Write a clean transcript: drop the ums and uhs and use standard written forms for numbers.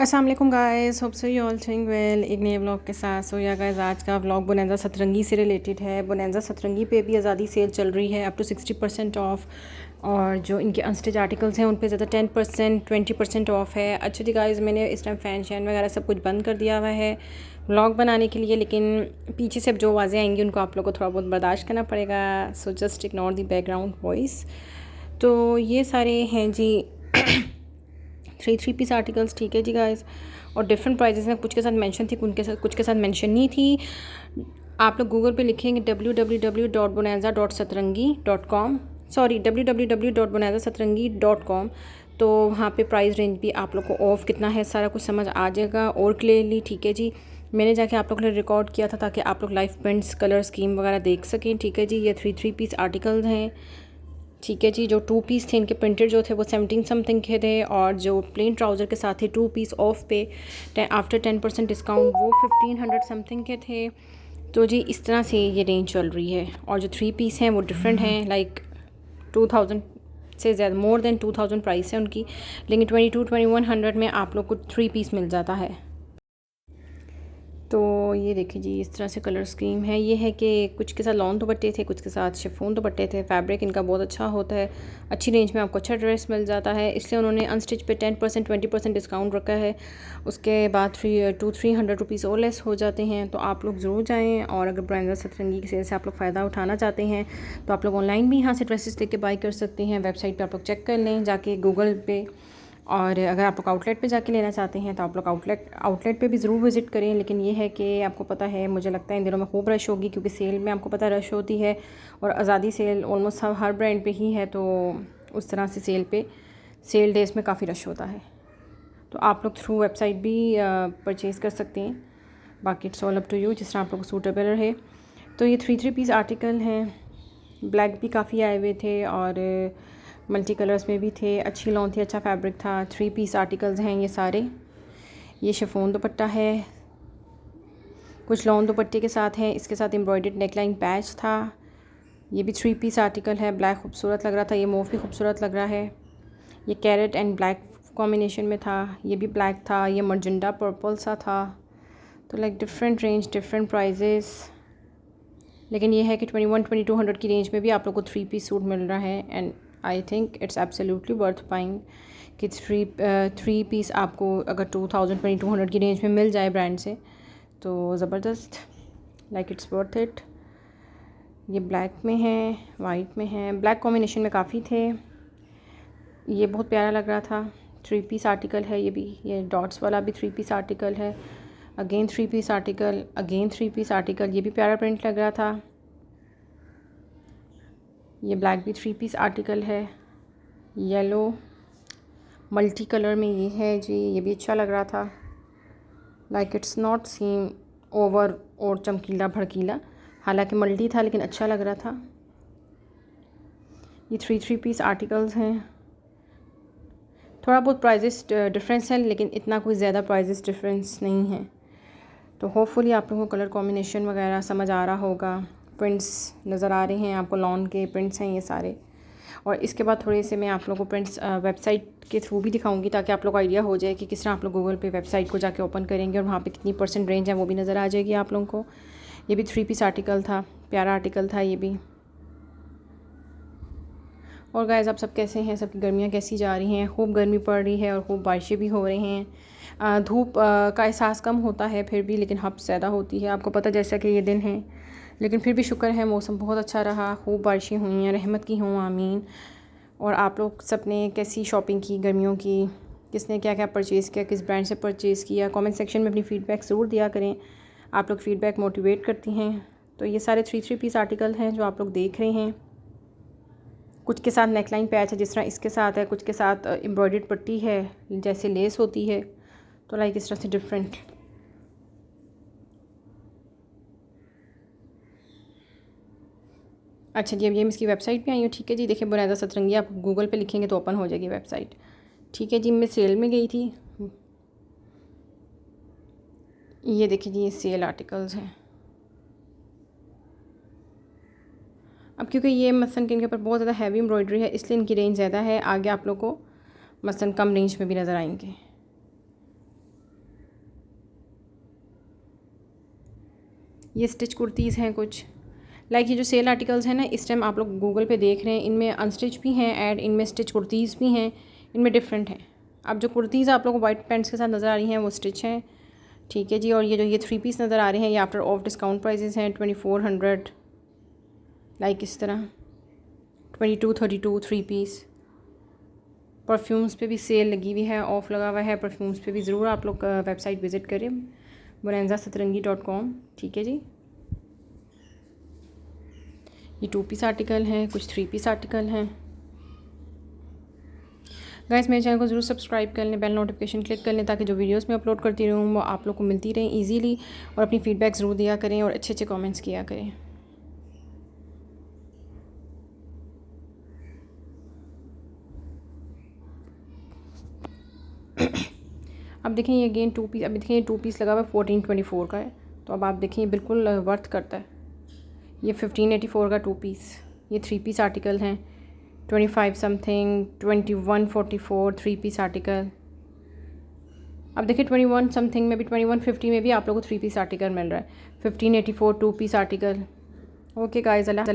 अस्सलाम वालेकुम guys, hope so you all doing well. एक नए व्लॉग के साथ या गाइस आज का व्लॉग बोनेंजा सतरंगी से रिलेटेड है। बोनेंजा सतरंगी पे भी आज़ादी सेल चल रही है अप टू 60% ऑफ, और जो इनके अनस्टिच आर्टिकल्स हैं उन पे ज़्यादा 10% 20% ऑफ है। अच्छा जी गाइस, मैंने इस टाइम फ़ैन शैन वगैरह सब कुछ बंद कर दिया हुआ है व्लॉग बनाने के लिए, लेकिन पीछे से जो आवाज़ें आएंगी उनको आप लोग को थोड़ा बहुत बर्दाश्त करना पड़ेगा। So just ignore the background voice. तो ये सारे हैं जी थ्री पीस आर्टिकल्स, ठीक है जी गाइस। और डिफरेंट प्राइजेस में कुछ के साथ मेंशन थी, कुछ के साथ मेंशन नहीं थी। आप लोग गूगल पे लिखेंगे www.bonanza.satrangi.com, सॉरी www.bonanzasatrangi.com, तो वहाँ पे प्राइस रेंज भी आप लोग को ऑफ कितना है सारा कुछ समझ आ जाएगा और क्लियरली, ठीक है जी। मैंने जाके आप लोग के लिए रिकॉर्ड किया था ताकि आप लोग लाइव प्रिंट्स कलर स्कीम वगैरह देख सकें, ठीक है जी। ये थ्री पीस आर्टिकल्स हैं, ठीक है जी। जो 2 पीस थे इनके प्रिंटेड जो थे वो 17 समथिंग के थे, और जो प्लेन ट्राउज़र के साथ थे 2 पीस ऑफ पे आफ्टर 10% डिस्काउंट वो 1500 समथिंग के थे। तो जी इस तरह से ये रेंज चल रही है। और जो 3 पीस हैं वो डिफरेंट हैं, लाइक 2000 से ज़्यादा, मोर देन 2000 प्राइस है उनकी, लेकिन 2100 में आप लोग को 3 पीस मिल जाता है। तो ये देखिए जी, इस तरह से कलर स्कीम है। ये है कि कुछ के साथ लॉन दुपट्टे थे, कुछ के साथ शिफॉन दुपट्टे थे। फैब्रिक इनका बहुत अच्छा होता है, अच्छी रेंज में आपको अच्छा ड्रेस मिल जाता है, इसलिए उन्होंने अनस्टिच पे 10% 20% डिस्काउंट रखा है। उसके बाद 300 रुपीज़ और लेस हो जाते हैं। तो आप लोग ज़रूर जाएँ, और अगर ब्रांडा सतरंगी की सेल से आप लोग फ़ायदा उठाना चाहते हैं तो आप लोग ऑनलाइन भी यहाँ से ड्रेसेस लेके बाई कर सकते हैं। वेबसाइट पर आप लोग चेक कर लें जाके गूगल पे, और अगर आप लोग आउटलेट पे जाके लेना चाहते हैं तो आप लोग आउटलेट पे भी ज़रूर विज़िट करें। लेकिन ये है कि आपको पता है, मुझे लगता है इन दिनों में खूब रश होगी, क्योंकि सेल में आपको पता रश होती है, और आज़ादी सेल ऑलमोस्ट हर ब्रांड पे ही है, तो उस तरह से सेल डेज़ में काफ़ी रश होता है। तो आप लोग थ्रू वेबसाइट भी परचेज़ कर सकते हैं। बाकी it's all up to you, जिस तरह आप लोग को सूटेबल रहे। तो ये थ्री पीस आर्टिकल हैं, ब्लैक भी काफ़ी आए हुए थे और मल्टी कलर्स में भी थे। अच्छी लॉन थी, अच्छा फैब्रिक था। 3 पीस आर्टिकल्स हैं ये सारे। ये शिफॉन दुपट्टा है, कुछ लॉन दुपट्टे के साथ हैं, इसके साथ एम्ब्रॉयडर्ड नेकलाइन पैच था। ये भी 3 पीस आर्टिकल है, ब्लैक खूबसूरत लग रहा था, ये मोव भी खूबसूरत लग रहा है। ये कैरेट एंड ब्लैक कॉम्बिनेशन में था, ये भी ब्लैक था, ये मर्जेंडा पर्पल सा था। तो like different range, different prices, लेकिन ये है कि 2100-2200 की रेंज में भी आप लोग को 3 पीस सूट मिल रहा है। And I think it's absolutely worth buying कि थ्री पीस आपको अगर 2000-2200 की रेंज में मिल जाए ब्रांड से, तो ज़बरदस्त, लाइक इट्स वर्थ इट। ये ब्लैक में है, वाइट में है, ब्लैक कॉम्बिनेशन में काफ़ी थे। ये बहुत प्यारा लग रहा था। 3 पीस आर्टिकल है ये भी। ये डॉट्स वाला भी 3 पीस आर्टिकल है, again 3 piece article, again 3 piece article. ये भी प्यारा प्रिंट लग रहा था। ये ब्लैक भी 3 पीस आर्टिकल है, येलो मल्टी कलर में ये है जी। ये भी अच्छा लग रहा था, like it's not seem over और चमकीला भड़कीला, हालांकि मल्टी था लेकिन अच्छा लग रहा था। ये थ्री पीस आर्टिकल्स हैं। थोड़ा बहुत प्राइजेस डिफरेंस है, लेकिन इतना कोई ज़्यादा प्राइजेस डिफरेंस नहीं है। तो होपफुली आप लोगों को कलर कॉम्बिनेशन वगैरह समझ आ रहा होगा। प्रिंट्स नज़र आ रहे हैं आपको, लॉन के प्रिंट्स हैं ये सारे। और इसके बाद थोड़े से मैं आप लोगों को प्रिंट्स वेबसाइट के थ्रू भी दिखाऊंगी, ताकि आप लोग को आइडिया हो जाए कि किस तरह आप लोग गूगल पे वेबसाइट को जाके ओपन करेंगे और वहाँ पे कितनी % रेंज है वो भी नज़र आ जाएगी आप लोगों को। ये भी 3 पीस आर्टिकल था, प्यारा आर्टिकल था ये भी। और गाइस, आप सब कैसे हैं? सबकी गर्मियाँ कैसी जा रही हैं? खूब गर्मी पड़ रही है और खूब बारिशें भी हो रही हैं। धूप का एहसास कम होता है फिर भी, लेकिन हब्स ज़्यादा होती है, आपको पता, जैसा कि ये दिन है। लेकिन फिर भी शुक्र है, मौसम बहुत अच्छा रहा, खूब बारिशें हुई हैं, रहमत की हों, आमीन। और आप लोग सब ने कैसी शॉपिंग की गर्मियों की? किसने क्या क्या परचेज़ किया, किस ब्रांड से परचेज़ किया? कमेंट सेक्शन में अपनी फ़ीडबैक ज़रूर दिया करें। आप लोग फ़ीडबैक मोटिवेट करती हैं। तो ये सारे थ्री पीस आर्टिकल हैं जो आप लोग देख रहे हैं। कुछ के साथ नेकलाइन पैच है, जिस तरह इसके साथ है, कुछ के साथ एम्ब्रॉयडर्ड पट्टी है जैसे लेस होती है, तो लाइक इस तरह से डिफरेंट। अच्छा जी, अब ये मैं इसकी वेबसाइट पे आई हूँ, ठीक है जी। देखिए, बोनेंजा सतरंगी आप गूगल पे लिखेंगे तो ओपन हो जाएगी वेबसाइट, ठीक है जी। मैं सेल में गई थी, ये देखिए जी, ये सेल आर्टिकल्स हैं। अब क्योंकि ये मसलन के इनके ऊपर बहुत ज़्यादा हैवी एम्ब्रॉयडरी है, इसलिए इनकी रेंज ज़्यादा है। आगे आप लोग को मसलन कम रेंज में भी नज़र आएंगे। ये स्टिच कुर्तीज़ हैं कुछ। ये जो सेल आर्टिकल्स हैं ना, इस टाइम आप लोग गूगल पे देख रहे हैं, इनमें अनस्टिच भी हैं ऐड, इनमें स्टिच कुर्तीज़ भी हैं, इनमें डिफरेंट हैं। अब जो कुर्तीज़ आप लोगों को वाइट पैंट्स के साथ नज़र आ रही हैं वो स्टिच हैं, ठीक है जी। और ये 3 पीस नज़र आ रहे हैं, ये आफ्टर ऑफ डिस्काउंट प्राइजेस हैं 2400, इस तरह 2232 3 पीस। परफ्यूम्स पे भी सेल लगी हुई है, ऑफ़ लगा हुआ है परफ्यूम्स पे भी। ज़रूर आप लोग वेबसाइट विज़िट करें bonanza-satrangi.com, ठीक है जी। ये 2 पीस आर्टिकल हैं, कुछ 3 पीस आर्टिकल हैं। गाइस मेरे चैनल को ज़रूर सब्सक्राइब कर लें, बेल नोटिफिकेशन क्लिक कर लें ताकि जो वीडियोस मैं अपलोड करती रहूँ वो आप लोग को मिलती रहें इजीली। और अपनी फ़ीडबैक ज़रूर दिया करें और अच्छे अच्छे कमेंट्स किया करें। अब देखें ये अगेन 2 पीस, अभी देखें ये 2 पीस लगा हुआ है 1424 का है, तो अब आप देखें ये बिल्कुल वर्थ करता है। ये 1584 का 2 पीस। ये 3 पीस आर्टिकल हैं 25 समथिंग, 2144 3 पीस आर्टिकल। अब देखिए 21 समथिंग में भी, 2150 में भी आप लोगों को 3 पीस आर्टिकल मिल रहा है। 1584 2 पीस आर्टिकल। ओके गाइस, अल्लाह।